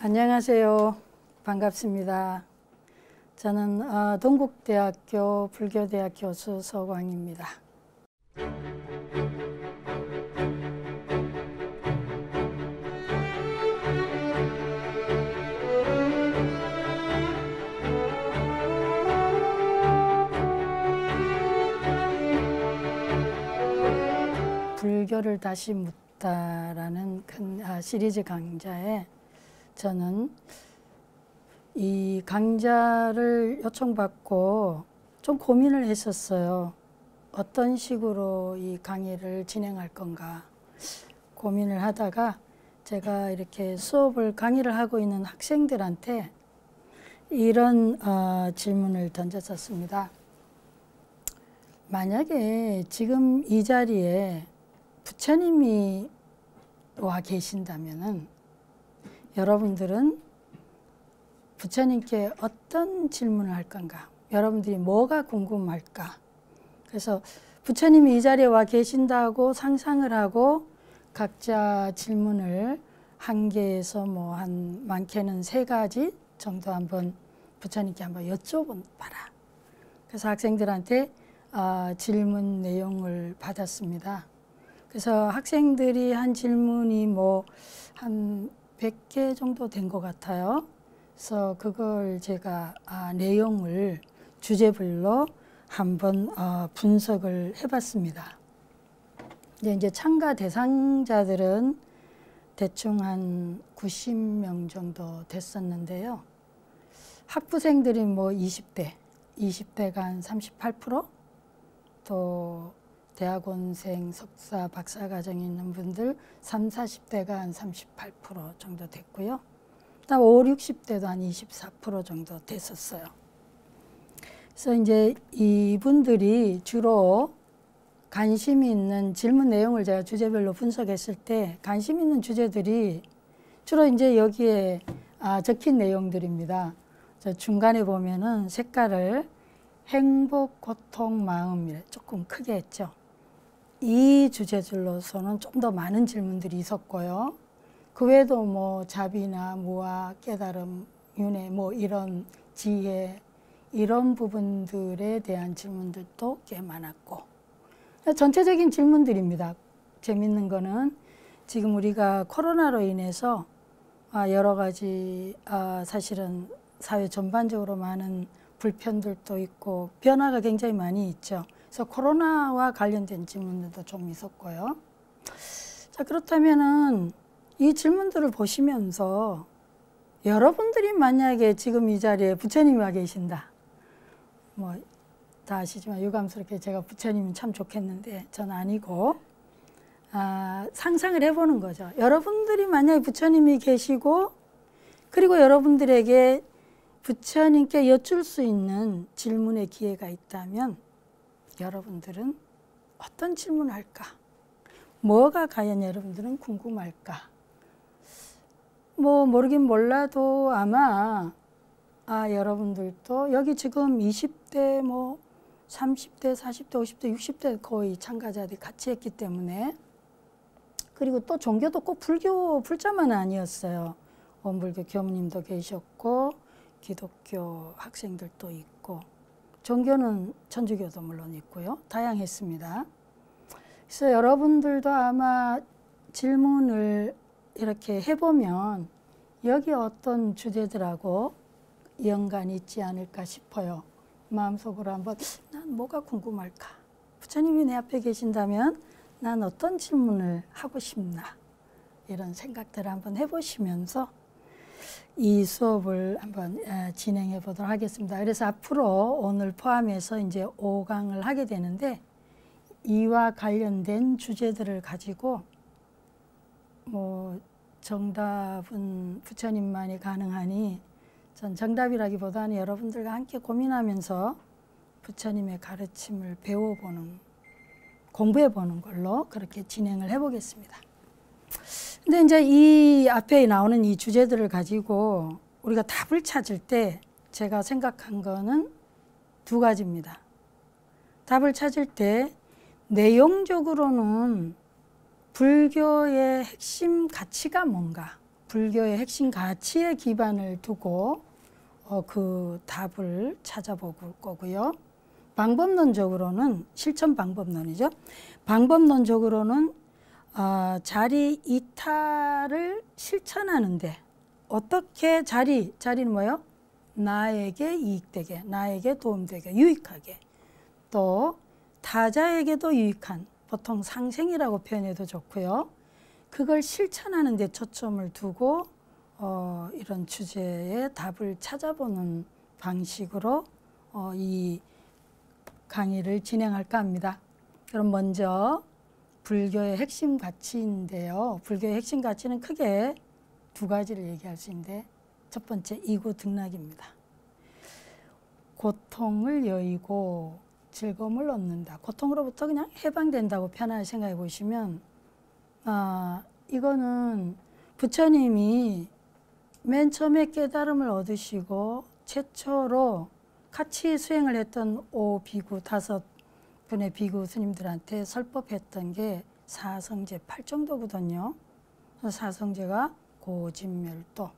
안녕하세요. 반갑습니다. 저는 동국대학교 불교대학 교수 서광입니다. 불교를 다시 묻다라는 큰 시리즈 강좌에 저는 이 강좌를 요청받고 좀 고민을 했었어요. 어떤 식으로 이 강의를 진행할 건가 고민을 하다가 제가 이렇게 강의를 하고 있는 학생들한테 이런 질문을 던졌었습니다. 만약에 지금 이 자리에 부처님이 와 계신다면은 여러분들은 부처님께 어떤 질문을 할 건가? 여러분들이 뭐가 궁금할까? 그래서 부처님이 이 자리에 와 계신다고 상상을 하고 각자 질문을 한 개에서 많게는 3가지 정도 한번 부처님께 한번 여쭤봐라. 그래서 학생들한테 질문 내용을 받았습니다. 그래서 학생들이 한 질문이 한 100개 정도 된 것 같아요. 그래서 그걸 제가 내용을 주제별로 한번 분석을 해봤습니다. 이제 참가 대상자들은 대충 한 90명 정도 됐었는데요. 학부생들이 20대가 한 38%, 또 대학원생, 석사, 박사 과정에 있는 분들 30, 40대가 한 38% 정도 됐고요. 그다음 50, 60대도 한 24% 정도 됐었어요. 그래서 이제 이분들이 주로 관심이 있는 질문 내용을 제가 주제별로 분석했을 때 관심 있는 주제들이 주로 이제 여기에 적힌 내용들입니다. 저 중간에 보면은 색깔을 행복, 고통, 마음이래 조금 크게 했죠. 이 주제들로서는 좀 더 많은 질문들이 있었고요. 그 외에도 자비나 무아, 깨달음, 윤회, 이런 지혜, 이런 부분들에 대한 질문들도 꽤 많았고, 전체적인 질문들입니다. 재밌는 거는 지금 우리가 코로나로 인해서 여러 가지 사실은 사회 전반적으로 많은 불편들도 있고 변화가 굉장히 많이 있죠. 그래서 코로나와 관련된 질문들도 좀 있었고요. 자, 그렇다면은 이 질문들을 보시면서 여러분들이 만약에 지금 이 자리에 부처님이 와 계신다. 다 아시지만 유감스럽게 제가 부처님은 참 좋겠는데 전 아니고 상상을 해보는 거죠. 여러분들이 만약에 부처님이 계시고 그리고 여러분들에게 부처님께 여쭐 수 있는 질문의 기회가 있다면 여러분들은 어떤 질문을 할까? 뭐가 과연 여러분들은 궁금할까? 모르긴 몰라도 아마 여러분들도 여기 지금 20대, 30대, 40대, 50대, 60대 거의 참가자들이 같이 했기 때문에, 그리고 또 종교도 꼭 불자만 아니었어요. 원불교 교무님도 계셨고 기독교 학생들도 있고 종교는 천주교도 물론 있고요. 다양했습니다. 그래서 여러분들도 아마 질문을 이렇게 해보면 여기 어떤 주제들하고 연관이 있지 않을까 싶어요. 마음속으로 한번 난 뭐가 궁금할까? 부처님이 내 앞에 계신다면 난 어떤 질문을 하고 싶나? 이런 생각들을 한번 해보시면서 이 수업을 한번 진행해 보도록 하겠습니다. 그래서 앞으로 오늘 포함해서 이제 5강을 하게 되는데 이와 관련된 주제들을 가지고 정답은 부처님만이 가능하니 전 정답이라기보다는 여러분들과 함께 고민하면서 부처님의 가르침을 공부해 보는 걸로 그렇게 진행을 해 보겠습니다. 근데 이제 이 앞에 나오는 이 주제들을 가지고 우리가 답을 찾을 때 제가 생각한 거는 2가지입니다. 답을 찾을 때 내용적으로는 불교의 핵심 가치가 뭔가, 불교의 핵심 가치에 기반을 두고 그 답을 찾아볼 거고요. 방법론적으로는 실천 방법론이죠. 방법론적으로는 자리 이탈을 실천하는데 어떻게 자리는 뭐예요? 나에게 이익되게, 나에게 도움되게, 유익하게, 또 타자에게도 유익한, 보통 상생이라고 표현해도 좋고요. 그걸 실천하는 데 초점을 두고 이런 주제의 답을 찾아보는 방식으로 이 강의를 진행할까 합니다. 그럼 먼저 불교의 핵심 가치인데요. 불교의 핵심 가치는 크게 두 가지를 얘기할 수 있는데, 첫 번째 이구등락입니다. 고통을 여의고 즐거움을 얻는다. 고통으로부터 그냥 해방된다고 편하게 생각해 보시면, 이거는 부처님이 맨 처음에 깨달음을 얻으시고 최초로 같이 수행을 했던 5비구, 5분의 비구 스님들한테 설법했던 게 사성제 8정도거든요. 사성제가 고진멸도.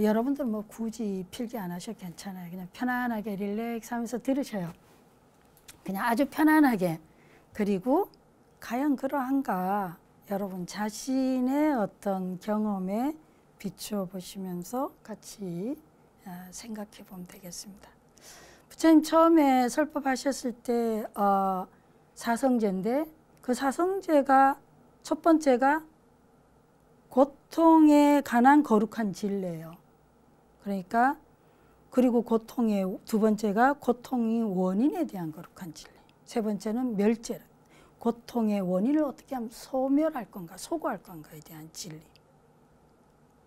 여러분들 뭐 굳이 필기 안 하셔도 괜찮아요. 그냥 편안하게 릴렉스 하면서 들으셔요. 그냥 아주 편안하게. 그리고 과연 그러한가, 여러분 자신의 어떤 경험에 비추어 보시면서 같이 생각해 보면 되겠습니다. 부처님 처음에 설법하셨을 때 사성제인데, 그 사성제가 첫 번째가 고통에 관한 거룩한 진리예요. 그러니까 그리고 고통의 두 번째가 고통의 원인에 대한 거룩한 진리. 세 번째는 멸제. 고통의 원인을 어떻게 하면 소멸할 건가, 소거할 건가에 대한 진리.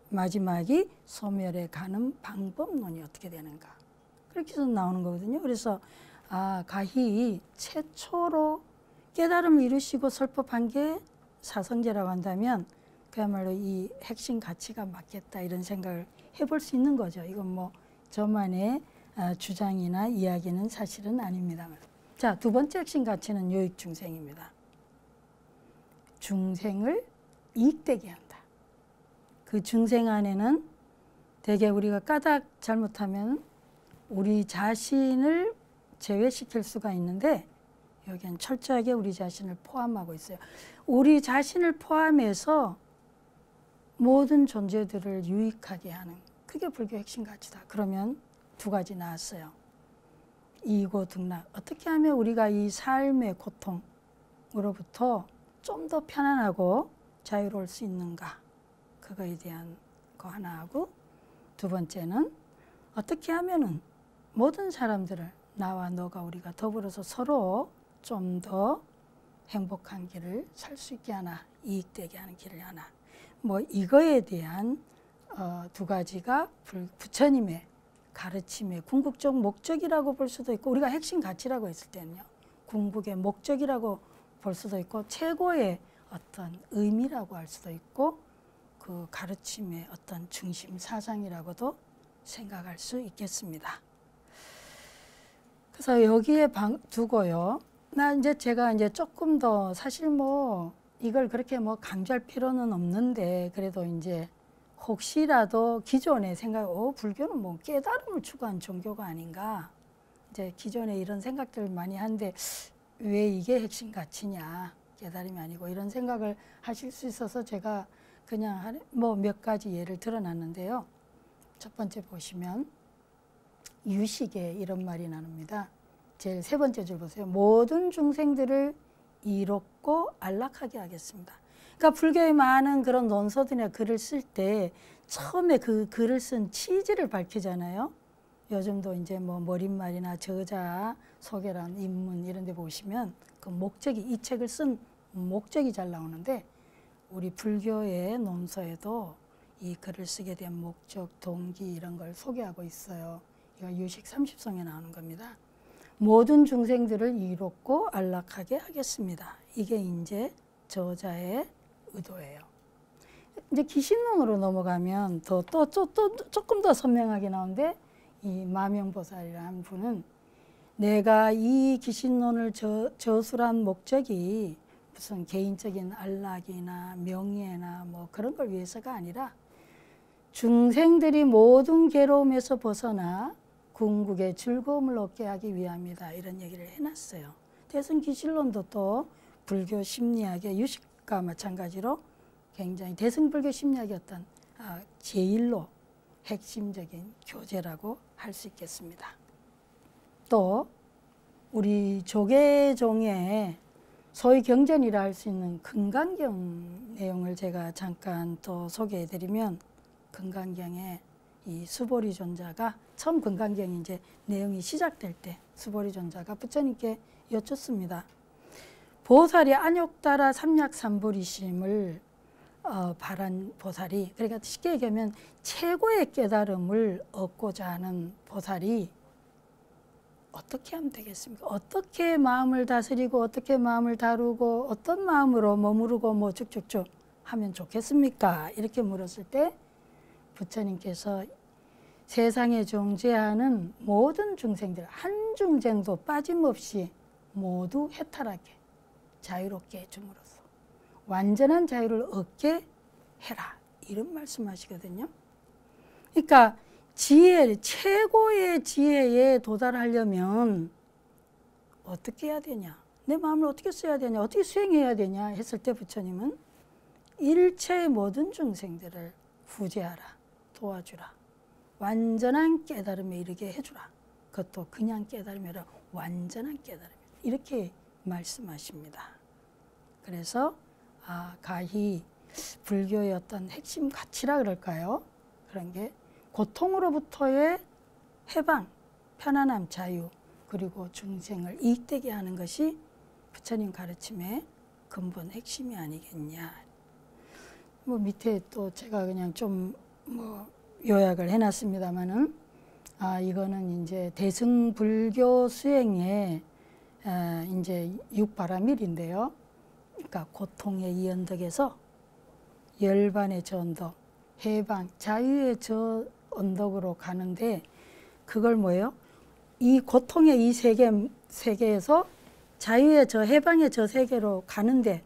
마지막이 소멸에 가는 방법론이 어떻게 되는가. 그렇게 해서 나오는 거거든요. 그래서 가히 최초로 깨달음을 이루시고 설법한 게 사성제라고 한다면 그야말로 이 핵심 가치가 맞겠다, 이런 생각을 해볼 수 있는 거죠. 이건 뭐 저만의 주장이나 이야기는 사실은 아닙니다만. 자, 두 번째 핵심 가치는 요익중생입니다. 중생을 이익되게 한다. 그 중생 안에는 대개 우리가 까닭 잘못하면 우리 자신을 제외시킬 수가 있는데, 여기는 철저하게 우리 자신을 포함하고 있어요. 우리 자신을 포함해서 모든 존재들을 유익하게 하는, 그게 불교의 핵심 가치다. 그러면 두 가지 나왔어요. 이고등락. 어떻게 하면 우리가 이 삶의 고통으로부터 좀 더 편안하고 자유로울 수 있는가. 그거에 대한 거 하나 하고, 두 번째는 어떻게 하면은 모든 사람들을, 나와 너가 우리가 더불어서 서로 좀 더 행복한 길을 살 수 있게 하나, 이익되게 하는 길을 하나. 뭐 이거에 대한 두 가지가 부처님의 가르침의 궁극적 목적이라고 볼 수도 있고, 우리가 핵심 가치라고 했을 때는요, 궁극의 목적이라고 볼 수도 있고, 최고의 어떤 의미라고 할 수도 있고, 그 가르침의 어떤 중심 사상이라고도 생각할 수 있겠습니다. 그래서 여기에 두고요. 제가 조금 더, 사실 뭐 이걸 그렇게 뭐 강조할 필요는 없는데, 그래도 이제 혹시라도 기존의 생각, 불교는 뭐 깨달음을 추구한 종교가 아닌가, 이제 기존에 이런 생각들을 많이 하는데 왜 이게 핵심 가치냐, 깨달음이 아니고, 이런 생각을 하실 수 있어서 제가 그냥 뭐 몇 가지 예를 들어놨는데요. 첫 번째 보시면 유식에 이런 말이 나옵니다. 제일 세 번째 줄 보세요. 모든 중생들을 이롭고 안락하게 하겠습니다. 그러니까 불교의 많은 그런 논서들이나 글을 쓸 때 처음에 그 글을 쓴 취지를 밝히잖아요. 요즘도 이제 뭐 머릿말이나 저자 소개란 인문 이런 데 보시면 그 목적이, 이 책을 쓴 목적이 잘 나오는데, 우리 불교의 논서에도 이 글을 쓰게 된 목적, 동기 이런 걸 소개하고 있어요. 이거 유식 30성에 나오는 겁니다. 모든 중생들을 이롭고 안락하게 하겠습니다. 이게 이제 저자의 의도예요. 이제 기신론으로 넘어가면 또 조금 더 선명하게 나오는데, 이 마명보살이라는 분은 내가 이 기신론을 저술한 목적이 무슨 개인적인 안락이나 명예나 뭐 그런 걸 위해서가 아니라 중생들이 모든 괴로움에서 벗어나 궁극의 즐거움을 얻게 하기 위함이다. 이런 얘기를 해놨어요. 대승기실론도 또 불교 심리학의 유식과 마찬가지로 굉장히 대승불교 심리학의 어떤 제일로 핵심적인 교재라고 할 수 있겠습니다. 또 우리 조계종의 소위 경전이라 할 수 있는 금강경 내용을 제가 잠깐 또 소개해드리면, 금강경에 이 수보리 존자가 처음 금강경이 이제 내용이 시작될 때 수보리 존자가 부처님께 여쭙습니다. 보살이 안욕따라 삼약삼불이심을 바란 보살이, 그러니까 쉽게 얘기하면 최고의 깨달음을 얻고자 하는 보살이 어떻게 하면 되겠습니까? 어떻게 마음을 다스리고 어떻게 마음을 다루고 어떤 마음으로 머무르고 뭐 쭉쭉쭉 하면 좋겠습니까? 이렇게 물었을 때 부처님께서 세상에 존재하는 모든 중생들 한 중생도 빠짐없이 모두 해탈하게 자유롭게 해줌으로써 완전한 자유를 얻게 해라, 이런 말씀하시거든요. 그러니까 지혜, 최고의 지혜에 도달하려면 어떻게 해야 되냐, 내 마음을 어떻게 써야 되냐, 어떻게 수행해야 되냐 했을 때 부처님은 일체의 모든 중생들을 구제하라, 도와주라, 완전한 깨달음에 이르게 해주라. 그것도 그냥 깨달음이 아니라 완전한 깨달음, 이렇게 말씀하십니다. 그래서 가히 불교의 어떤 핵심 가치라 그럴까요? 그런 게 고통으로부터의 해방, 편안함, 자유, 그리고 중생을 이익되게 하는 것이 부처님 가르침의 근본 핵심이 아니겠냐. 뭐 밑에 또 제가 그냥 좀 뭐 요약을 해놨습니다만은, 이거는 이제 대승불교 수행의 이제 육바라밀인데요. 그러니까 고통의 이 언덕에서 열반의 저 언덕, 해방, 자유의 저 언덕으로 가는데, 그걸 뭐예요? 이 고통의 이 세계에서 자유의 저 해방의 저 세계로 가는데,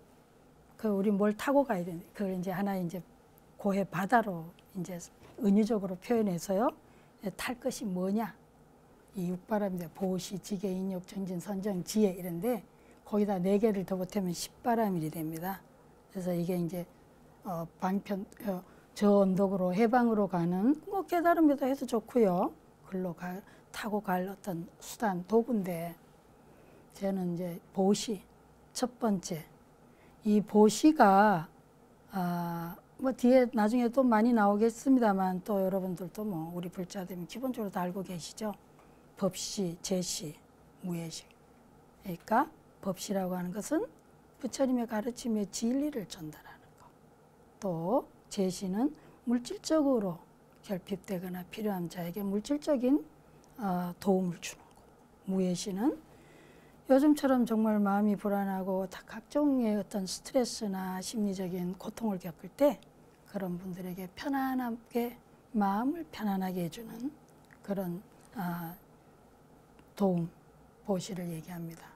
우리 뭘 타고 가야 되는데, 그걸 이제 하나 이제 고해 바다로 이제 은유적으로 표현해서요. 탈 것이 뭐냐? 이 육바람인데 보시, 지계, 인욕, 정진, 선정, 지혜 이런데 거기다 4개를 더 보태면 10바라밀이 됩니다. 그래서 이게 이제 방편 저 언덕으로 해방으로 가는 뭐 깨달음에도 해도 좋고요. 글로 타고 갈 어떤 수단, 도구인데, 저는 이제 보시 첫 번째, 이 보시가 뭐 뒤에 나중에 또 많이 나오겠습니다만, 또 여러분들도 뭐 우리 불자들은 기본적으로 다 알고 계시죠. 법시, 제시, 무예시. 그러니까 법시라고 하는 것은 부처님의 가르침의 진리를 전달하는 것. 또 제시는 물질적으로 결핍되거나 필요한 자에게 물질적인 도움을 주는 것. 무예시는 요즘처럼 정말 마음이 불안하고 각종의 어떤 스트레스나 심리적인 고통을 겪을 때 그런 분들에게 편안하게 마음을 편안하게 해주는 그런 도움, 보시를 얘기합니다.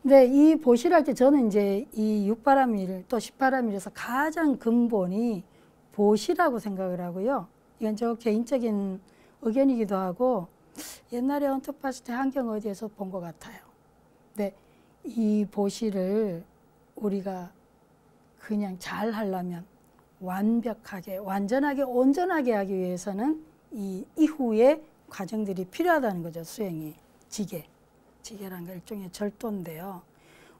근데 이 보시를 할 때 저는 이제 이 6바라밀 또 10바라밀에서 가장 근본이 보시라고 생각을 하고요. 이건 저 개인적인 의견이기도 하고, 옛날에 언뜻 봤을 때 한경 어디에서 본 것 같아요. 근데 이 보시를 우리가 그냥 잘 하려면 완벽하게, 완전하게, 온전하게 하기 위해서는 이 이후의 과정들이 필요하다는 거죠. 수행이. 지계라는 게 일종의 절도인데요.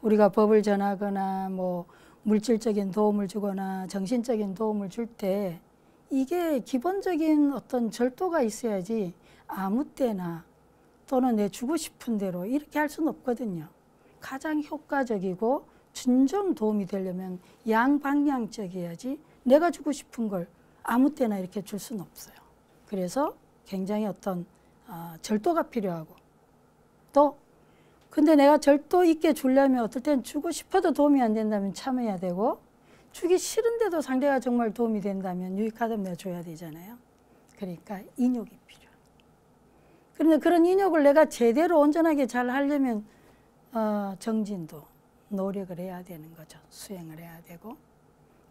우리가 법을 전하거나 뭐 물질적인 도움을 주거나 정신적인 도움을 줄 때 이게 기본적인 어떤 절도가 있어야지 아무 때나 또는 내 주고 싶은 대로 이렇게 할 수는 없거든요. 가장 효과적이고 진정 도움이 되려면 양방향적이어야지 내가 주고 싶은 걸 아무 때나 이렇게 줄 수는 없어요. 그래서 굉장히 어떤 절도가 필요하고, 또 근데 내가 절도 있게 주려면 어떨 땐 주고 싶어도 도움이 안 된다면 참아야 되고, 주기 싫은데도 상대가 정말 도움이 된다면 유익하다면 내가 줘야 되잖아요. 그러니까 인욕이 필요해요. 그런데 그런 인욕을 내가 제대로 온전하게 잘 하려면 정진도, 노력을 해야 되는 거죠. 수행을 해야 되고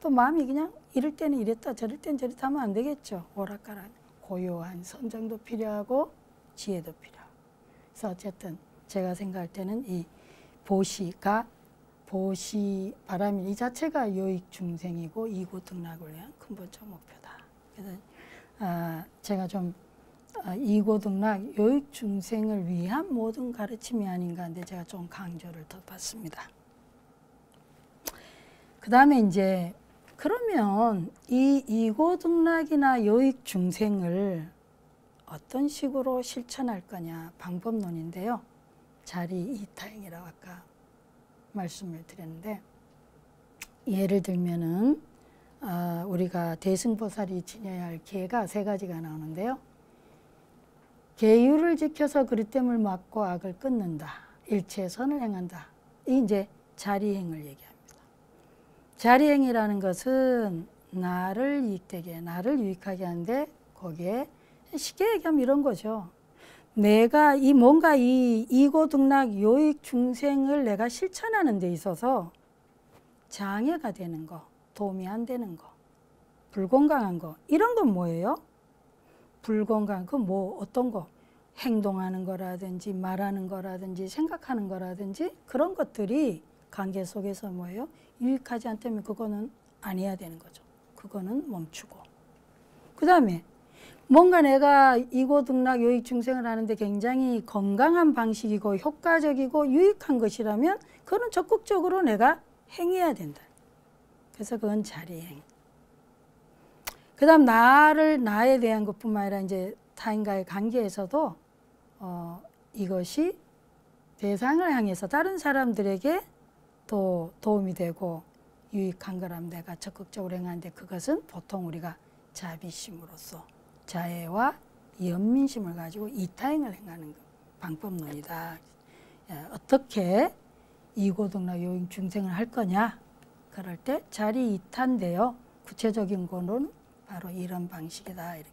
또 마음이 그냥 이럴 때는 이랬다 저럴 때는 저랬다 하면 안 되겠죠. 오락가락 고요한 선정도 필요하고 지혜도 필요하고. 그래서 어쨌든 제가 생각할 때는 이 보시가 보시 바람일 이 자체가 요익 중생이고 이고등락을 위한 근본적 목표다. 그래서 제가 좀 이고등락 요익 중생을 위한 모든 가르침이 아닌가 하는데 제가 좀 강조를 더 받습니다. 그 다음에 이제 그러면 이 이고등락이나 요익 중생을 어떤 식으로 실천할 거냐 방법론인데요. 자리 이타행이라고 아까 말씀을 드렸는데 예를 들면은 우리가 대승보살이 지녀야 할 계가 세 가지가 나오는데요. 계율을 지켜서 그릇됨을 막고 악을 끊는다. 일체의 선을 행한다. 이 이제 자리행을 얘기합니다. 자리행이라는 것은 나를 이익되게, 나를 유익하게 하는데 거기에 쉽게 얘기하면 이런 거죠. 내가 뭔가 이 이고등락 요익 중생을 내가 실천하는 데 있어서 장애가 되는 거, 도움이 안 되는 거, 불건강한 거, 이런 건 뭐예요? 불건강, 그 뭐 어떤 거? 행동하는 거라든지 말하는 거라든지 생각하는 거라든지 그런 것들이 관계 속에서 뭐예요? 유익하지 않다면 그거는 안 해야 되는 거죠. 그거는 멈추고. 그 다음에 뭔가 내가 이고등락 요익 중생을 하는데 굉장히 건강한 방식이고 효과적이고 유익한 것이라면 그거는 적극적으로 내가 행해야 된다. 그래서 그건 자리행. 그 다음 나에 대한 것뿐만 아니라 이제 타인과의 관계에서도 이것이 대상을 향해서 다른 사람들에게 또 도움이 되고 유익한 거라면 내가 적극적으로 행하는데 그것은 보통 우리가 자비심으로써 자애와 연민심을 가지고 이타행을 행하는 방법론이다. 어떻게 이고등락 요익 중생을 할 거냐? 그럴 때 자리 이타인데요. 구체적인 거는 바로 이런 방식이다. 이렇게.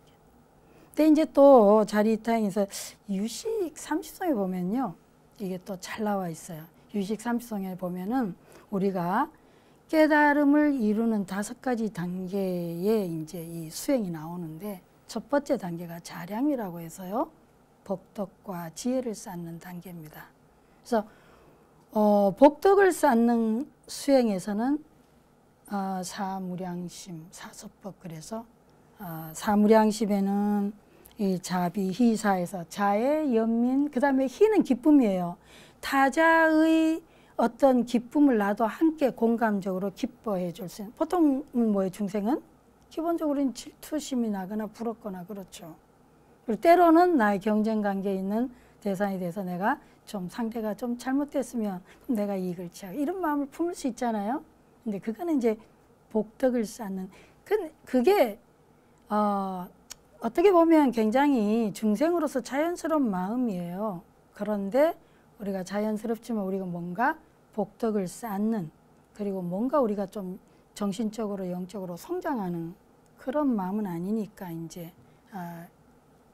근데 이제 또 자리 이타행에서 유식 30성에 보면요. 이게 또 잘 나와 있어요. 유식 30성에 보면은 우리가 깨달음을 이루는 5가지 단계에 이제 이 수행이 나오는데 첫 번째 단계가 자량이라고 해서요. 복덕과 지혜를 쌓는 단계입니다. 그래서 복덕을 쌓는 수행에서는 사무량심, 사서법 그래서 사무량심에는 이 자비, 희사에서 자애, 연민, 그 다음에 희는 기쁨이에요. 타자의 어떤 기쁨을 나도 함께 공감적으로 기뻐해 줄 수 있는. 보통은 뭐예요? 중생은 기본적으로는 질투심이 나거나 부럽거나 그렇죠. 그리고 때로는 나의 경쟁 관계에 있는 대상에 대해서 내가 좀 상대가 좀 잘못됐으면 내가 이익을 취하고 이런 마음을 품을 수 있잖아요. 근데 그거는 이제 복덕을 쌓는 그게 어떻게 보면 굉장히 중생으로서 자연스러운 마음이에요. 그런데 우리가 자연스럽지만 우리가 뭔가 복덕을 쌓는 그리고 뭔가 우리가 좀 정신적으로 영적으로 성장하는 그런 마음은 아니니까 이제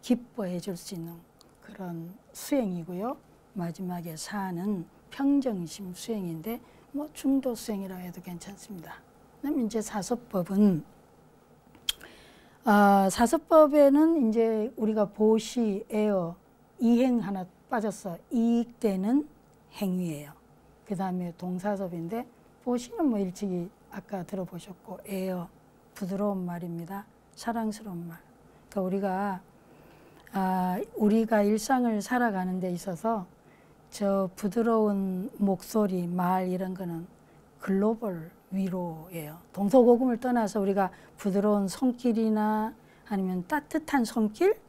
기뻐해 줄 수 있는 그런 수행이고요. 마지막에 사는 평정심 수행인데 뭐 중도 수행이라고 해도 괜찮습니다. 그다음에 이제 사서법은 사서법에는 이제 우리가 보시, 애어, 이행 하나 빠졌어. 이익되는 행위예요. 그 다음에 동사섭인데 보시는 뭐 일찍이 아까 들어보셨고 애어, 부드러운 말입니다. 사랑스러운 말. 그러니까 우리가 일상을 살아가는 데 있어서 저 부드러운 목소리, 말 이런 거는 글로벌 위로예요. 동서고금을 떠나서 우리가 부드러운 손길이나 아니면 따뜻한 손길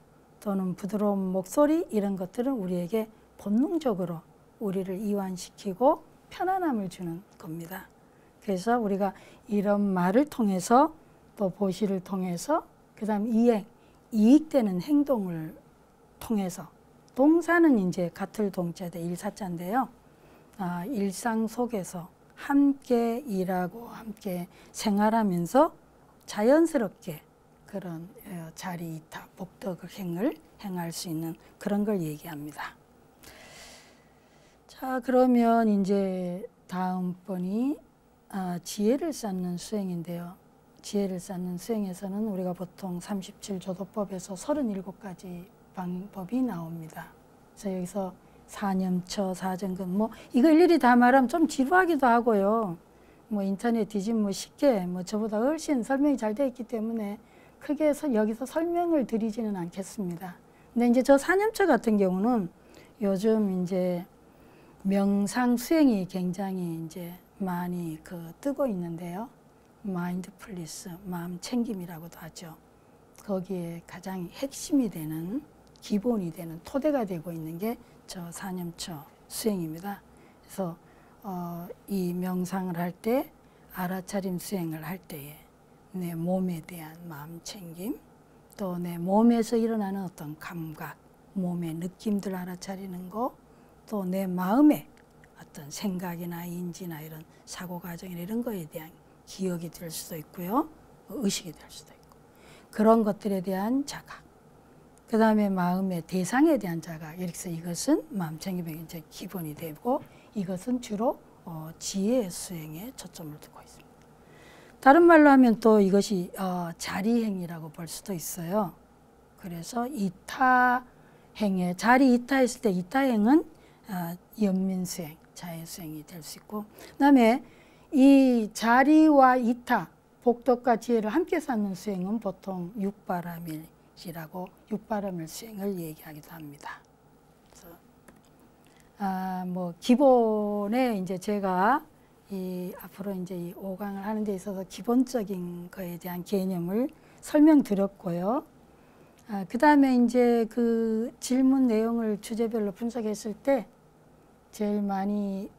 또는 부드러운 목소리 이런 것들은 우리에게 본능적으로 우리를 이완시키고 편안함을 주는 겁니다. 그래서 우리가 이런 말을 통해서 또 보시를 통해서 그 다음 이행, 이익되는 행동을 통해서 동사는 이제 같을 동자대 일사자인데요. 일상 속에서 함께 일하고 함께 생활하면서 자연스럽게 그런 자리이타, 복덕행을 행할 수 있는 그런 걸 얘기합니다. 자, 그러면 이제 다음번이 지혜를 쌓는 수행인데요. 지혜를 쌓는 수행에서는 우리가 보통 37조도법에서 37가지 방법이 나옵니다. 그래서 여기서 사념처, 사정근 이거 일일이 다 말하면 좀 지루하기도 하고요. 인터넷 뒤지면 쉽게 저보다 훨씬 설명이 잘 되어 있기 때문에 크게 여기서 설명을 드리지는 않겠습니다. 근데 이제 저 사념처 같은 경우는 요즘 이제 명상 수행이 굉장히 이제 많이 뜨고 있는데요. 마인드풀리스, 마음 챙김이라고도 하죠. 거기에 가장 핵심이 되는, 기본이 되는, 토대가 되고 있는 게 저 사념처 수행입니다. 그래서 이 명상을 할 때, 알아차림 수행을 할 때에 내 몸에 대한 마음 챙김, 또 내 몸에서 일어나는 어떤 감각, 몸의 느낌들 알아차리는 거, 또 내 마음의 어떤 생각이나 인지나 이런 사고 과정이나 이런 거에 대한 기억이 될 수도 있고요. 의식이 될 수도 있고. 그런 것들에 대한 자각. 그 다음에 마음의 대상에 대한 자각. 이렇게 이것은 마음 챙김의 이제 기본이 되고 이것은 주로 지혜 수행에 초점을 두고 있습니다. 다른 말로 하면 또 이것이 자리행이라고 볼 수도 있어요. 그래서 이타행에 자리 이타했을 때 이타행은 연민수행, 자해수행이 될 수 있고 그 다음에 이 자리와 이타, 복덕과 지혜를 함께 쌓는 수행은 보통 육바라밀이라고 육바라밀 수행을 얘기하기도 합니다. 그래서 기본에 이제 제가 앞으로 이제 이 5강을 하는 데 있어서 기본적인 거에 대한 개념을 설명드렸고요. 그 다음에 이제 그 질문 내용을 주제별로 분석했을 때 제일 많이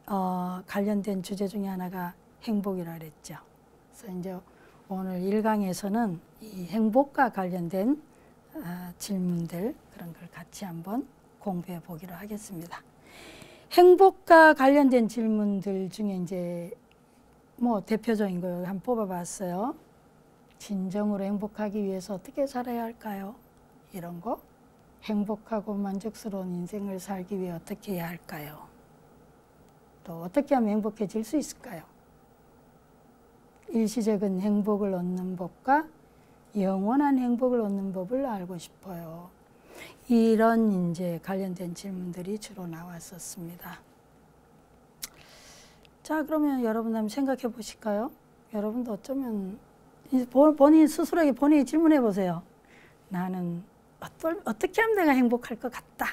관련된 주제 중에 하나가 행복이라 그랬죠. 그래서 이제 오늘 1강에서는 이 행복과 관련된 질문들 그런 걸 같이 한번 공부해 보기로 하겠습니다. 행복과 관련된 질문들 중에 이제 대표적인 거 한번 뽑아봤어요. 진정으로 행복하기 위해서 어떻게 살아야 할까요? 이런 거. 행복하고 만족스러운 인생을 살기 위해 어떻게 해야 할까요? 또 어떻게 하면 행복해질 수 있을까요? 일시적인 행복을 얻는 법과 영원한 행복을 얻는 법을 알고 싶어요. 이런 이제 관련된 질문들이 주로 나왔었습니다. 자, 그러면 여러분 한번 생각해 보실까요? 여러분도 어쩌면 본인 스스로에게 본인이 질문해 보세요. 나는 어떻게 하면 내가 행복할 것 같다.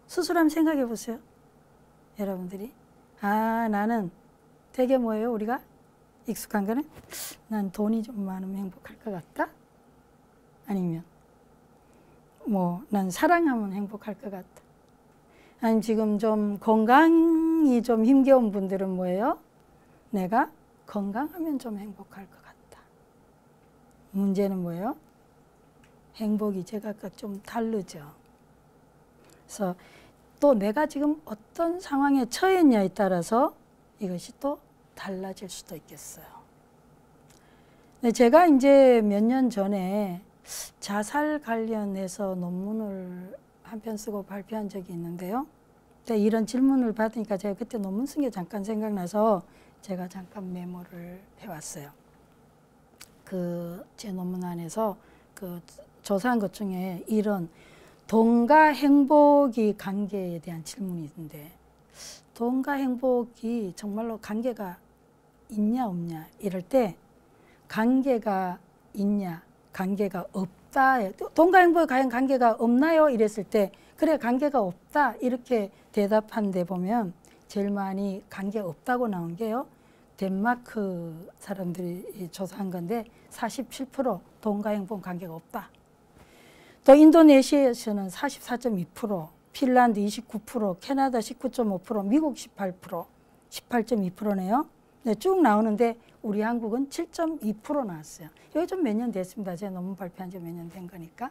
스스로 한번 생각해 보세요. 여러분들이. 나는 되게 뭐예요? 우리가 익숙한 거는 난 돈이 좀 많으면 행복할 것 같다. 아니면 난 사랑하면 행복할 것 같다. 아니면 지금 좀 건강이 좀 힘겨운 분들은 뭐예요? 내가 건강하면 좀 행복할 것 같다. 문제는 뭐예요? 행복이 제각각 좀 다르죠. 그래서 또 내가 지금 어떤 상황에 처했냐에 따라서 이것이 또 달라질 수도 있겠어요. 제가 이제 몇 년 전에 자살 관련해서 논문을 한 편 쓰고 발표한 적이 있는데요. 근데 이런 질문을 받으니까 제가 그때 논문 쓴 게 잠깐 생각나서 제가 잠깐 메모를 해왔어요. 제 논문 안에서 조사한 것 중에 이런 돈과 행복이 관계에 대한 질문이 있는데 돈과 행복이 정말로 관계가 있냐 없냐 이럴 때 관계가 있냐 관계가 없다 돈과 행복에 과연 관계가 없나요? 이랬을 때 그래 관계가 없다 이렇게 대답한 데 보면 제일 많이 관계 없다고 나온 게요. 덴마크 사람들이 조사한 건데 47% 돈과 행복은 관계가 없다. 또 인도네시아에서는 44.2%, 핀란드 29%, 캐나다 19.5%, 미국 18%, 18.2%네요. 네, 쭉 나오는데 우리 한국은 7.2% 나왔어요. 여기 좀 몇 년 됐습니다. 제가 논문 발표한 지 몇 년 된 거니까.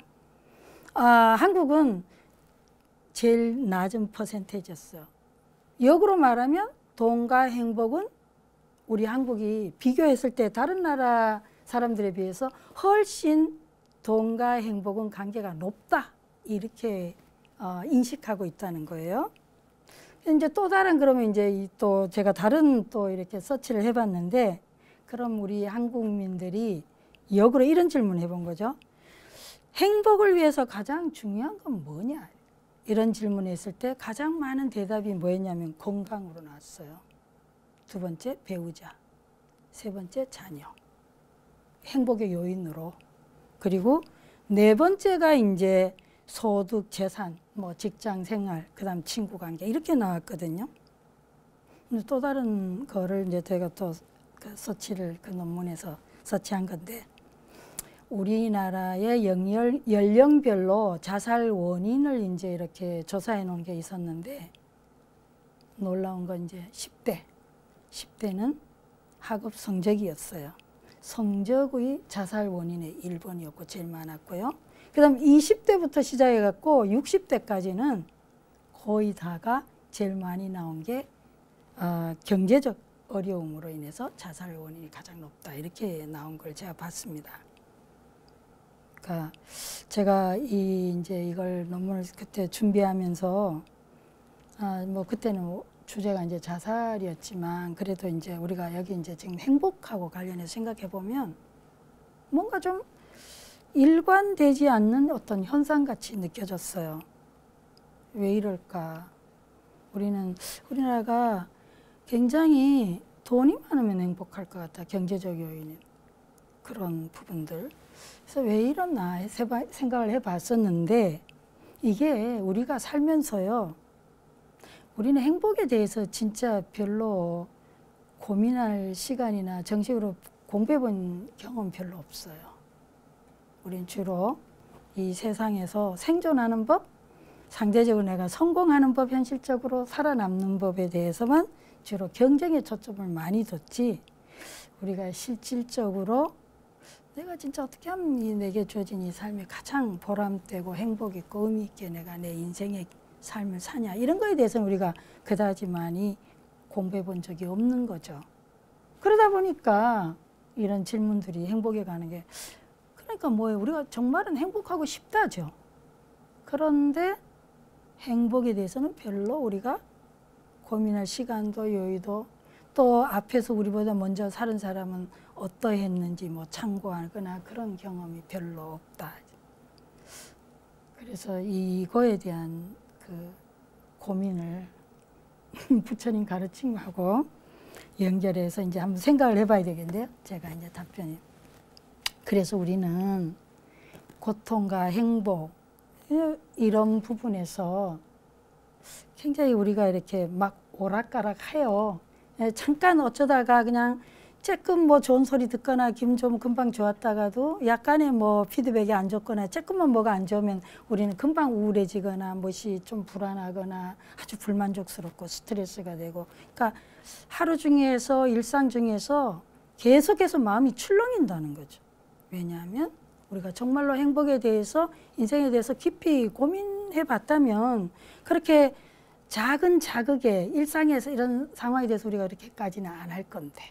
한국은 제일 낮은 퍼센테이지였어요. 역으로 말하면 돈과 행복은 우리 한국이 비교했을 때 다른 나라 사람들에 비해서 훨씬 돈과 행복은 관계가 높다 이렇게 인식하고 있다는 거예요. 이제 또 다른 그러면 이제 또 제가 다른 또 이렇게 서치를 해봤는데 그럼 우리 한국민들이 역으로 이런 질문 해본 거죠. 행복을 위해서 가장 중요한 건 뭐냐? 이런 질문을 했을 때 가장 많은 대답이 뭐였냐면 건강으로 나왔어요. 두 번째 배우자, 세 번째 자녀, 행복의 요인으로. 그리고 네 번째가 이제 소득, 재산, 뭐 직장 생활, 그다음 친구 관계 이렇게 나왔거든요. 근데 또 다른 거를 이제 제가 또 그 서치를 그 논문에서 서치한 건데 우리나라의 연령별로 자살 원인을 이제 이렇게 조사해 놓은 게 있었는데 놀라운 건 이제 10대는 학업 성적이었어요. 성적의 자살 원인의 1번이었고 제일 많았고요. 그 다음 20대부터 시작해갖고 60대까지는 거의 다가 제일 많이 나온 게 경제적 어려움으로 인해서 자살 원인이 가장 높다. 이렇게 나온 걸 제가 봤습니다. 그러니까 제가 이제 이걸 논문을 그때 준비하면서 뭐 그때는 주제가 이제 자살이었지만 그래도 이제 우리가 여기 이제 지금 행복하고 관련해서 생각해 보면 뭔가 좀 일관되지 않는 어떤 현상같이 느껴졌어요. 왜 이럴까? 우리나라가 굉장히 돈이 많으면 행복할 것 같아. 경제적 요인은 그런 부분들. 그래서 왜 이러나 생각을 해봤었는데 이게 우리가 살면서요. 우리는 행복에 대해서 진짜 별로 고민할 시간이나 정식으로 공부해 본 경험 별로 없어요. 우린 주로 이 세상에서 생존하는 법, 상대적으로 내가 성공하는 법, 현실적으로 살아남는 법에 대해서만 주로 경쟁에 초점을 많이 뒀지 우리가 실질적으로 내가 진짜 어떻게 하면 내게 주어진 이 삶이 가장 보람되고 행복 있고 의미 있게 내가 내 인생의 삶을 사냐 이런 거에 대해서는 우리가 그다지 많이 공부해 본 적이 없는 거죠. 그러다 보니까 이런 질문들이 행복에 가는 게 그러니까 뭐예요? 우리가 정말은 행복하고 싶다죠. 그런데 행복에 대해서는 별로 우리가 고민할 시간도 여유도 또 앞에서 우리보다 먼저 사는 사람은 어떠했는지 뭐 참고하거나 그런 경험이 별로 없다. 그래서 이거에 대한 그 고민을 부처님 가르침하고 연결해서 이제 한번 생각을 해봐야 되겠는데요. 제가 이제 답변이. 그래서 우리는 고통과 행복 이런 부분에서 굉장히 우리가 이렇게 막 오락가락해요. 잠깐 어쩌다가 그냥 조금 뭐 좋은 소리 듣거나 기분 좋으면 금방 좋았다가도 약간의 뭐 피드백이 안 좋거나 조금만 뭐가 안 좋으면 우리는 금방 우울해지거나 무엇이 좀 불안하거나 아주 불만족스럽고 스트레스가 되고 그러니까 하루 중에서 일상 중에서 계속해서 마음이 출렁인다는 거죠. 왜냐하면 우리가 정말로 행복에 대해서 인생에 대해서 깊이 고민해 봤다면 그렇게 작은 자극에 일상에서 이런 상황에 대해서 우리가 그렇게까지는 안 할 건데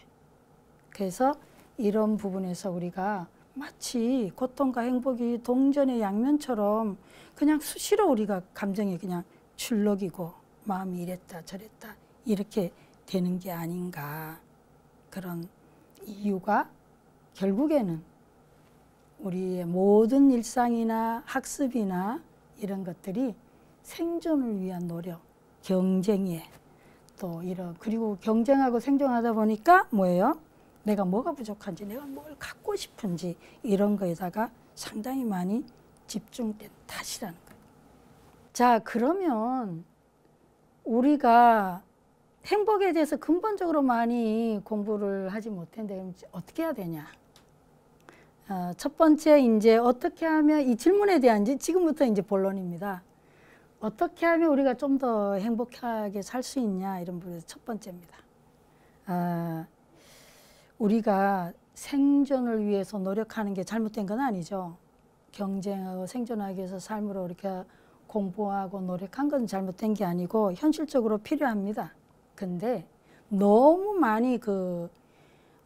그래서 이런 부분에서 우리가 마치 고통과 행복이 동전의 양면처럼 그냥 수시로 우리가 감정이 그냥 출렁이고 마음이 이랬다 저랬다 이렇게 되는 게 아닌가 그런 이유가 결국에는 우리의 모든 일상이나 학습이나 이런 것들이 생존을 위한 노력, 경쟁에 또 이런 그리고 경쟁하고 생존하다 보니까 뭐예요? 내가 뭐가 부족한지 내가 뭘 갖고 싶은지 이런 거에다가 상당히 많이 집중된 탓이라는 거예요. 자 그러면 우리가 행복에 대해서 근본적으로 많이 공부를 하지 못했는데 그럼 어떻게 해야 되냐? 첫 번째 이제 어떻게 하면 이 질문에 대한 지금부터 이제 본론입니다. 어떻게 하면 우리가 좀 더 행복하게 살 수 있냐 이런 부분에서 첫 번째입니다. 우리가 생존을 위해서 노력하는 게 잘못된 건 아니죠. 경쟁하고 생존하기 위해서 삶으로 이렇게 공부하고 노력한 건 잘못된 게 아니고 현실적으로 필요합니다. 근데 너무 많이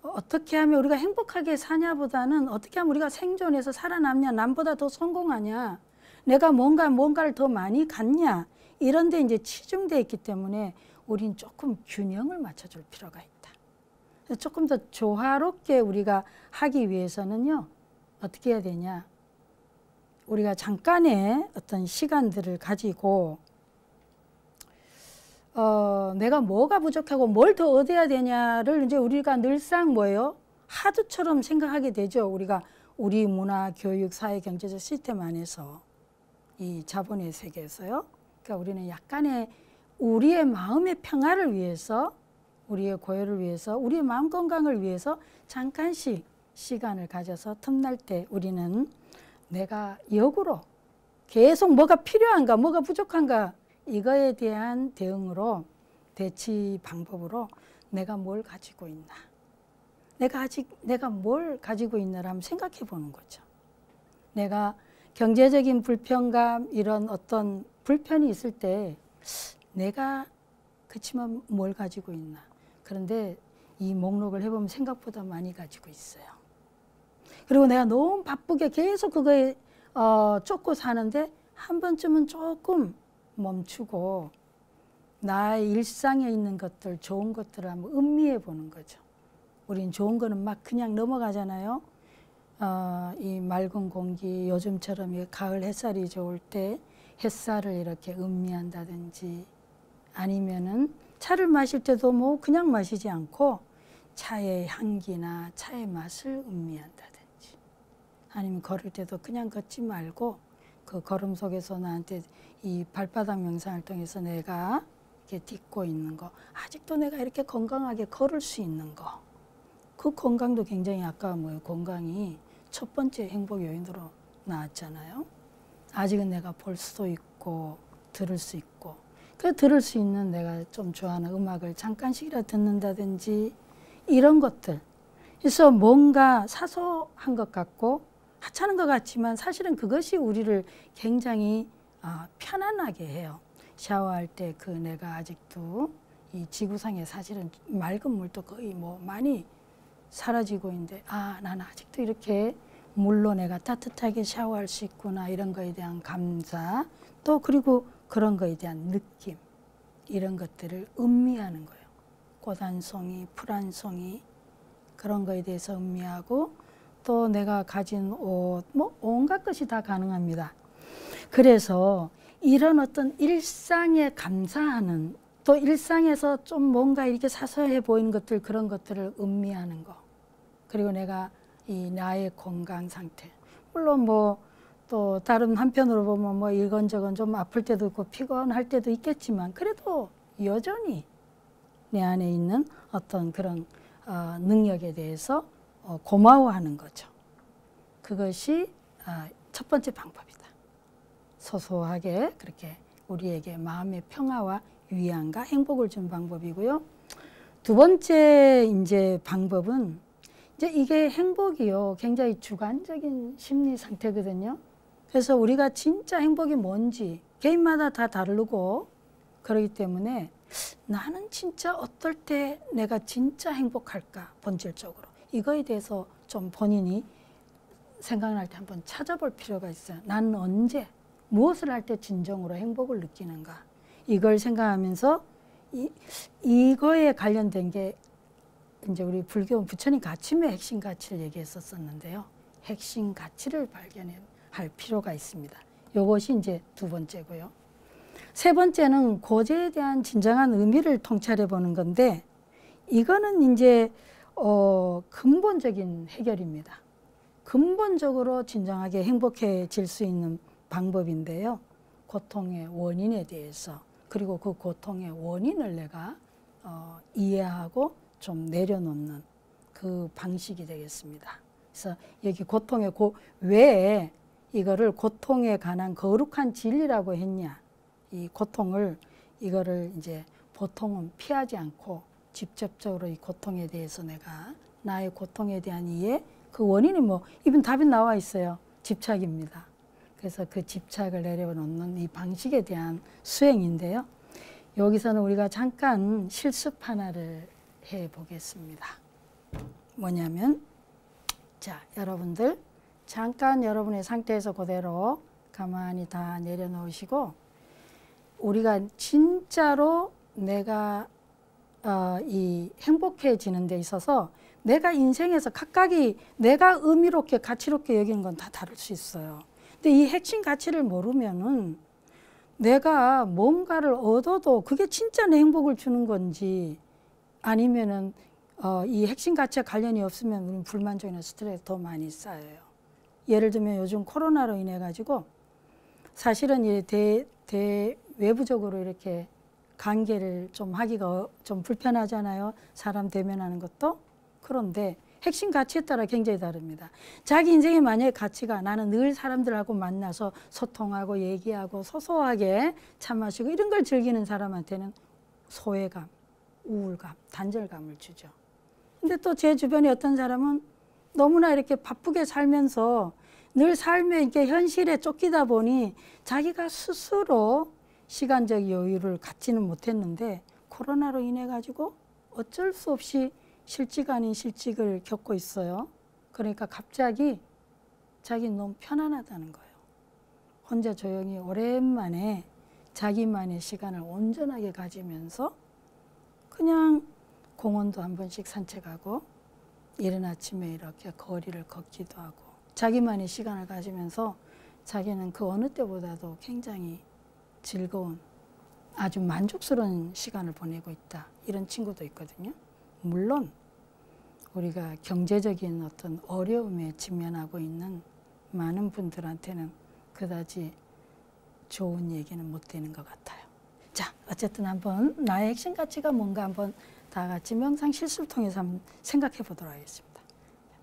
어떻게 하면 우리가 행복하게 사냐보다는 어떻게 하면 우리가 생존해서 살아남냐 남보다 더 성공하냐 내가 뭔가를 더 많이 갖냐 이런 데 이제 치중되어 있기 때문에 우린 조금 균형을 맞춰줄 필요가 있다. 조금 더 조화롭게 우리가 하기 위해서는요, 어떻게 해야 되냐. 우리가 잠깐의 어떤 시간들을 가지고 내가 뭐가 부족하고 뭘 더 얻어야 되냐를 이제 우리가 늘상 뭐예요? 하드처럼 생각하게 되죠. 우리가 우리 문화, 교육, 사회, 경제적 시스템 안에서 이 자본의 세계에서요. 그러니까 우리는 약간의 우리의 마음의 평화를 위해서, 우리의 고요를 위해서, 우리의 마음 건강을 위해서 잠깐씩 시간을 가져서 틈날 때 우리는 내가 역으로 계속 뭐가 필요한가, 뭐가 부족한가, 이거에 대한 대응으로, 대치 방법으로 내가 뭘 가지고 있나, 내가 뭘 가지고 있나를 한번 생각해 보는 거죠. 내가 경제적인 불평감, 이런 어떤 불편이 있을 때 내가 그치만 뭘 가지고 있나. 그런데 이 목록을 해보면 생각보다 많이 가지고 있어요. 그리고 내가 너무 바쁘게 계속 그거에 쫓고 사는데 한 번쯤은 조금 멈추고 나의 일상에 있는 것들, 좋은 것들을 한번 음미해 보는 거죠. 우린 좋은 거는 막 그냥 넘어가잖아요. 이 맑은 공기, 요즘처럼 이 가을 햇살이 좋을 때 햇살을 이렇게 음미한다든지, 아니면은 차를 마실 때도 뭐 그냥 마시지 않고 차의 향기나 차의 맛을 음미한다든지, 아니면 걸을 때도 그냥 걷지 말고 그 걸음 속에서 나한테 이 발바닥 명상을 통해서 내가 이렇게 딛고 있는 거, 아직도 내가 이렇게 건강하게 걸을 수 있는 거, 그 건강도 굉장히, 아까 뭐 건강이 첫 번째 행복 요인으로 나왔잖아요. 아직은 내가 볼 수도 있고 들을 수 있고, 그 들을 수 있는 내가 좀 좋아하는 음악을 잠깐씩이라도 듣는다든지, 이런 것들. 그래서 뭔가 사소한 것 같고 하찮은 것 같지만 사실은 그것이 우리를 굉장히 편안하게 해요. 샤워할 때 그 내가 아직도 이 지구상에 사실은 맑은 물도 거의 뭐 많이 사라지고 있는데, 나는 아직도 이렇게 물로 내가 따뜻하게 샤워할 수 있구나, 이런 거에 대한 감사, 또 그리고 그런 거에 대한 느낌, 이런 것들을 음미하는 거예요. 꽃 한 송이, 풀 한 송이, 그런 거에 대해서 음미하고, 또 내가 가진 옷, 뭐 온갖 것이 다 가능합니다. 그래서 이런 어떤 일상에 감사하는, 또 일상에서 좀 뭔가 이렇게 사소해 보이는 것들, 그런 것들을 음미하는 거. 그리고 내가 이 나의 건강 상태, 물론 뭐 또 다른 한편으로 보면 뭐 이건저건 좀 아플 때도 있고 피곤할 때도 있겠지만, 그래도 여전히 내 안에 있는 어떤 그런 능력에 대해서 고마워하는 거죠. 그것이 첫 번째 방법이다. 소소하게 그렇게 우리에게 마음의 평화와 위안과 행복을 준 방법이고요. 두 번째 이제 방법은, 이제 이게 행복이요, 굉장히 주관적인 심리 상태거든요. 그래서 우리가 진짜 행복이 뭔지 개인마다 다 다르고, 그렇기 때문에 나는 진짜 어떨 때 내가 진짜 행복할까, 본질적으로 이거에 대해서 좀 본인이 생각날 때 한번 찾아볼 필요가 있어요. 나는 언제 무엇을 할 때 진정으로 행복을 느끼는가, 이걸 생각하면서 이거에 관련된 게 이제 우리 불교 부처님 가침의 핵심 가치를 얘기했었는데요. 핵심 가치를 발견할 필요가 있습니다. 이것이 이제 두 번째고요. 세 번째는 고제에 대한 진정한 의미를 통찰해 보는 건데, 이거는 이제 근본적인 해결입니다. 근본적으로 진정하게 행복해질 수 있는 방법인데요. 고통의 원인에 대해서, 그리고 그 고통의 원인을 내가 이해하고 좀 내려놓는 그 방식이 되겠습니다. 그래서 여기 고통의 왜 이거를 고통에 관한 거룩한 진리라고 했냐, 이 고통을, 이거를 이제 보통은 피하지 않고 직접적으로 이 고통에 대해서 내가 나의 고통에 대한 이해, 그 원인이 뭐 이분 답이 나와 있어요. 집착입니다. 그래서 그 집착을 내려놓는 이 방식에 대한 수행인데요. 여기서는 우리가 잠깐 실습 하나를 해 보겠습니다. 뭐냐면, 자, 여러분들 잠깐 여러분의 상태에서 그대로 가만히 다 내려놓으시고, 우리가 진짜로 내가 이 행복해지는 데 있어서 내가 인생에서 각각이 내가 의미롭게 가치롭게 여기는 건 다 다를 수 있어요. 근데 이 핵심 가치를 모르면은 내가 뭔가를 얻어도 그게 진짜 내 행복을 주는 건지 아니면은 이 핵심 가치와 관련이 없으면 우리는 불만족이나 스트레스 더 많이 쌓여요. 예를 들면 요즘 코로나로 인해 가지고 사실은 외부적으로 이렇게 관계를 좀 하기가 좀 불편하잖아요. 사람 대면하는 것도. 그런데 핵심 가치에 따라 굉장히 다릅니다. 자기 인생에 만약에 가치가 나는 늘 사람들하고 만나서 소통하고 얘기하고 소소하게 차 마시고 이런 걸 즐기는 사람한테는 소외감, 우울감, 단절감을 주죠. 근데 또 제 주변에 어떤 사람은 너무나 이렇게 바쁘게 살면서 늘 삶의 이렇게 현실에 쫓기다 보니 자기가 스스로 시간적 여유를 갖지는 못했는데 코로나로 인해 가지고 어쩔 수 없이 실직 아닌 실직을 겪고 있어요. 그러니까 갑자기 자기 너무 편안하다는 거예요. 혼자 조용히 오랜만에 자기만의 시간을 온전하게 가지면서 그냥 공원도 한 번씩 산책하고 이른 아침에 이렇게 거리를 걷기도 하고 자기만의 시간을 가지면서 자기는 그 어느 때보다도 굉장히 즐거운 아주 만족스러운 시간을 보내고 있다. 이런 친구도 있거든요. 물론 우리가 경제적인 어떤 어려움에 직면하고 있는 많은 분들한테는 그다지 좋은 얘기는 못 되는 것 같아요. 자, 어쨌든 한번 나의 핵심 가치가 뭔가 한번 다 같이 명상 실습을 통해서 한번 생각해 보도록 하겠습니다.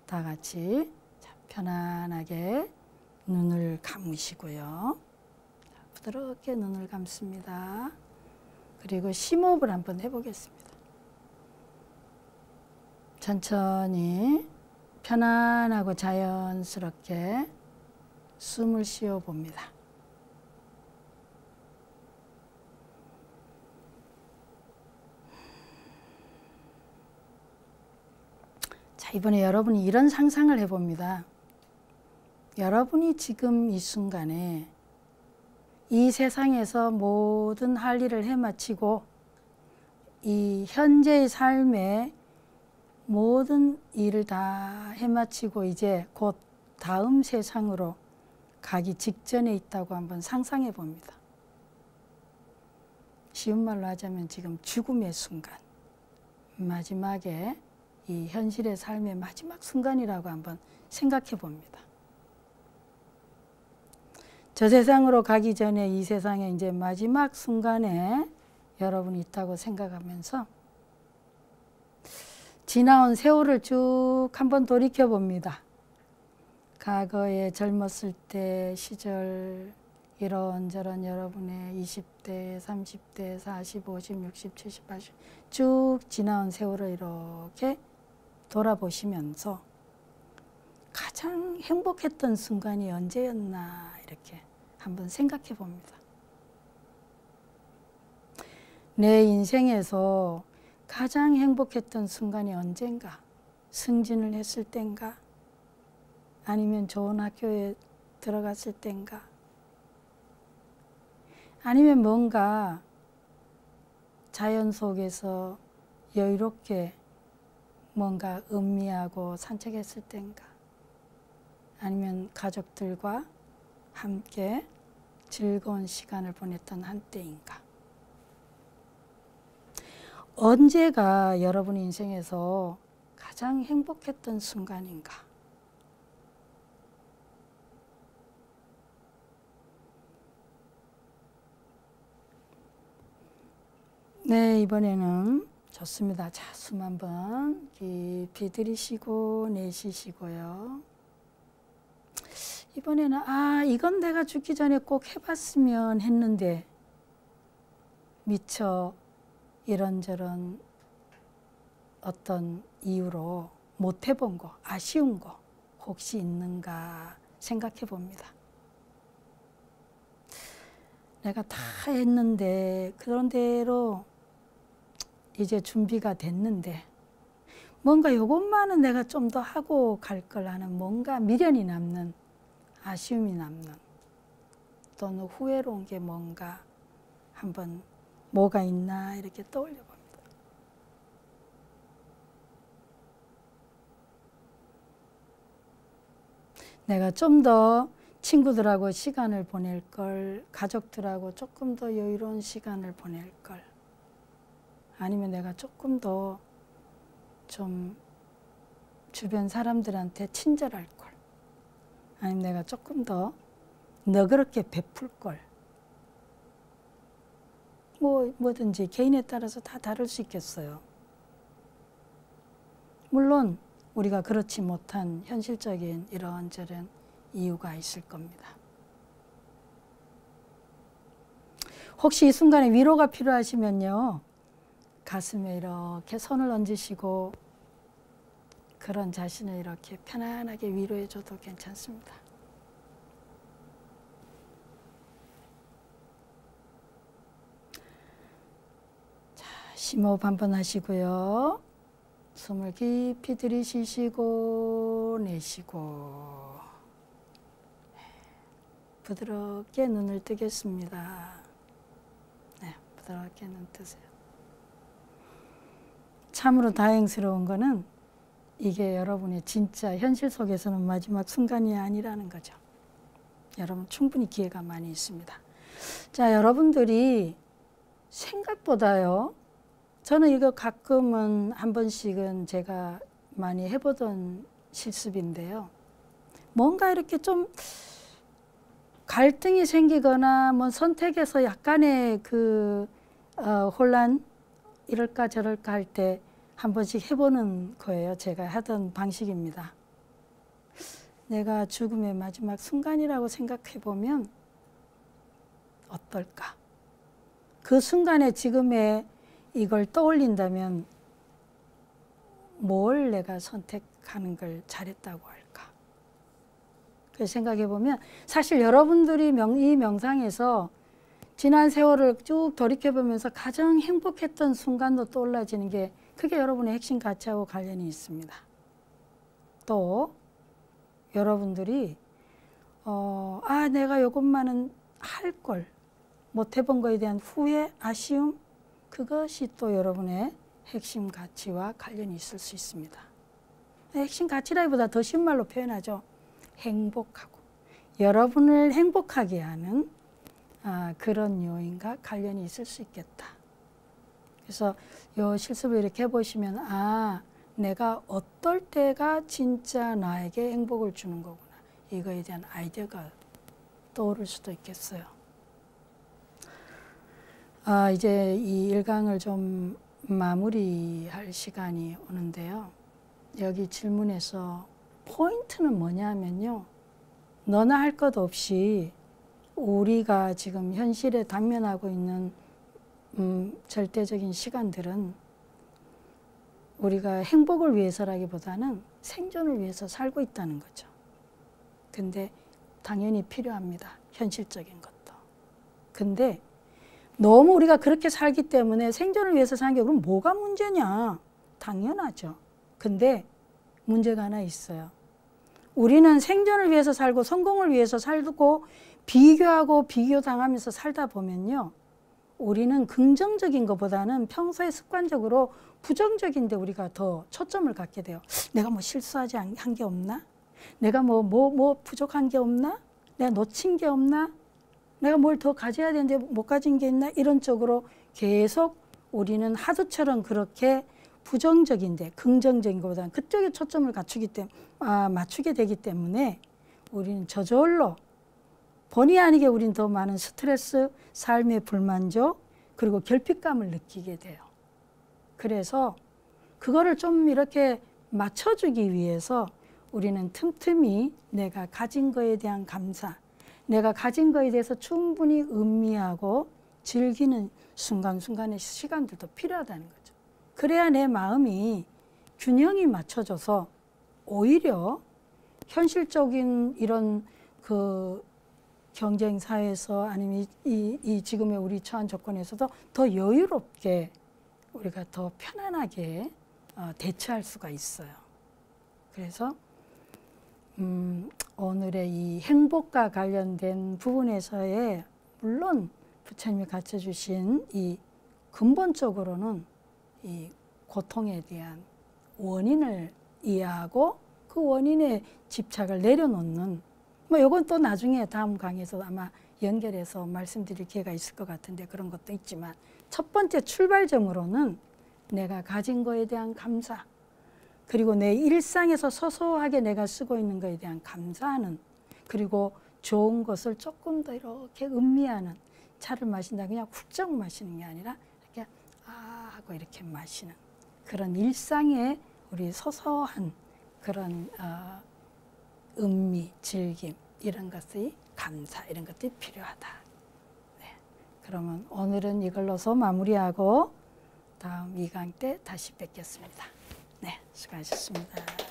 다 같이 편안하게 눈을 감으시고요. 부드럽게 눈을 감습니다. 그리고 심호흡을 한번 해보겠습니다. 천천히 편안하고 자연스럽게 숨을 쉬어 봅니다. 자, 이번에 여러분이 이런 상상을 해봅니다. 여러분이 지금 이 순간에 이 세상에서 모든 할 일을 해마치고 이 현재의 삶에 모든 일을 다 해마치고 이제 곧 다음 세상으로 가기 직전에 있다고 한번 상상해 봅니다. 쉬운 말로 하자면 지금 죽음의 순간, 마지막에 이 현실의 삶의 마지막 순간이라고 한번 생각해 봅니다. 저 세상으로 가기 전에 이 세상에 이제 마지막 순간에 여러분이 있다고 생각하면서 지나온 세월을 쭉 한번 돌이켜 봅니다. 과거에 젊었을 때 시절 이런저런 여러분의 20대, 30대, 40, 50, 60, 70, 80 쭉 지나온 세월을 이렇게 돌아보시면서 가장 행복했던 순간이 언제였나 이렇게 한번 생각해 봅니다. 내 인생에서 가장 행복했던 순간이 언젠가? 승진을 했을 땐가? 아니면 좋은 학교에 들어갔을 땐가? 아니면 뭔가 자연 속에서 여유롭게 뭔가 음미하고 산책했을 땐가? 아니면 가족들과 함께 즐거운 시간을 보냈던 한때인가? 언제가 여러분 인생에서 가장 행복했던 순간인가? 네, 이번에는 좋습니다. 자, 숨 한번 깊이 들이쉬고 내쉬시고요. 이번에는 이건 내가 죽기 전에 꼭 해봤으면 했는데 미처 이런저런 어떤 이유로 못 해본 거, 아쉬운 거 혹시 있는가 생각해 봅니다. 내가 다 했는데 그런 대로 이제 준비가 됐는데 뭔가 요것만은 내가 좀 더 하고 갈 걸 하는 뭔가 미련이 남는 아쉬움이 남는 또는 후회로운 게 뭔가 한번 뭐가 있나 이렇게 떠올려 봅니다. 내가 좀 더 친구들하고 시간을 보낼 걸, 가족들하고 조금 더 여유로운 시간을 보낼 걸, 아니면 내가 조금 더 좀 주변 사람들한테 친절할 걸, 아니면 내가 조금 더 너그럽게 베풀 걸. 뭐든지 개인에 따라서 다 다를 수 있겠어요. 물론 우리가 그렇지 못한 현실적인 이런저런 이유가 있을 겁니다. 혹시 이 순간에 위로가 필요하시면요, 가슴에 이렇게 손을 얹으시고 그런 자신을 이렇게 편안하게 위로해 줘도 괜찮습니다. 자, 심호흡 한번 하시고요. 숨을 깊이 들이쉬시고 내쉬고, 부드럽게 눈을 뜨겠습니다. 네, 부드럽게 눈 뜨세요. 참으로 다행스러운 거는 이게 여러분의 진짜 현실 속에서는 마지막 순간이 아니라는 거죠. 여러분 충분히 기회가 많이 있습니다. 자, 여러분들이 생각보다요, 저는 이거 가끔은 한 번씩은 제가 많이 해보던 실습인데요, 뭔가 이렇게 좀 갈등이 생기거나 뭐 선택에서 약간의 혼란, 이럴까 저럴까 할 때 한 번씩 해보는 거예요. 제가 하던 방식입니다. 내가 죽음의 마지막 순간이라고 생각해보면 어떨까? 그 순간에 지금의 이걸 떠올린다면 뭘 내가 선택하는 걸 잘했다고 할까? 그래서 생각해보면 사실 여러분들이 이 명상에서 지난 세월을 쭉 돌이켜보면서 가장 행복했던 순간도 떠올라지는 게 그게 여러분의 핵심 가치하고 관련이 있습니다. 또 여러분들이 내가 이것만은 할 걸 못해본 거에 대한 후회, 아쉬움, 그것이 또 여러분의 핵심 가치와 관련이 있을 수 있습니다. 핵심 가치라기보다 더 쉬운 말로 표현하죠. 행복하고 여러분을 행복하게 하는 그런 요인과 관련이 있을 수 있겠다. 그래서 이 실습을 이렇게 해보시면 내가 어떨 때가 진짜 나에게 행복을 주는 거구나, 이거에 대한 아이디어가 떠오를 수도 있겠어요. 이제 이 1강을 좀 마무리할 시간이 오는데요, 여기 질문에서 포인트는 뭐냐면요, 너나 할 것 없이 우리가 지금 현실에 당면하고 있는 절대적인 시간들은 우리가 행복을 위해서라기보다는 생존을 위해서 살고 있다는 거죠. 근데 당연히 필요합니다. 현실적인 것도. 근데 너무 우리가 그렇게 살기 때문에 생존을 위해서 사는 게 그럼 뭐가 문제냐? 당연하죠. 근데 문제가 하나 있어요. 우리는 생존을 위해서 살고 성공을 위해서 살고 비교하고 비교당하면서 살다 보면요, 우리는 긍정적인 것보다는 평소에 습관적으로 부정적인 데 우리가 더 초점을 갖게 돼요. 내가 뭐 실수하지 한 게 없나? 내가 뭐 부족한 게 없나? 내가 놓친 게 없나? 내가 뭘 더 가져야 되는데 못 가진 게 있나? 이런 쪽으로 계속 우리는 하두처럼 그렇게 부정적인데 긍정적인 것보다는 그쪽에 초점을 맞추게 되기 때문에 우리는 저절로 본의 아니게 우린 더 많은 스트레스, 삶의 불만족, 그리고 결핍감을 느끼게 돼요. 그래서 그거를 좀 이렇게 맞춰주기 위해서 우리는 틈틈이 내가 가진 거에 대한 감사, 내가 가진 거에 대해서 충분히 음미하고 즐기는 순간순간의 시간들도 필요하다는 거죠. 그래야 내 마음이 균형이 맞춰져서 오히려 현실적인 이런 경쟁 사회에서 아니면 이 지금의 우리 처한 조건에서도 더 여유롭게 우리가 더 편안하게 대처할 수가 있어요. 그래서 오늘의 이 행복과 관련된 부분에서의 물론 부처님이 가르쳐 주신 이 근본적으로는 이 고통에 대한 원인을 이해하고 그 원인에 집착을 내려놓는, 뭐 이건 또 나중에 다음 강의에서 아마 연결해서 말씀드릴 기회가 있을 것 같은데 그런 것도 있지만, 첫 번째 출발점으로는 내가 가진 거에 대한 감사, 그리고 내 일상에서 소소하게 내가 쓰고 있는 거에 대한 감사하는, 그리고 좋은 것을 조금 더 이렇게 음미하는, 차를 마신다 그냥 훌쩍 마시는 게 아니라 이렇게 아 하고 이렇게 마시는 그런 일상의 우리 소소한 그런 음미, 즐김, 이런 것의 감사, 이런 것들이 필요하다. 네. 그러면 오늘은 이걸로서 마무리하고 다음 2강 때 다시 뵙겠습니다. 네, 수고하셨습니다.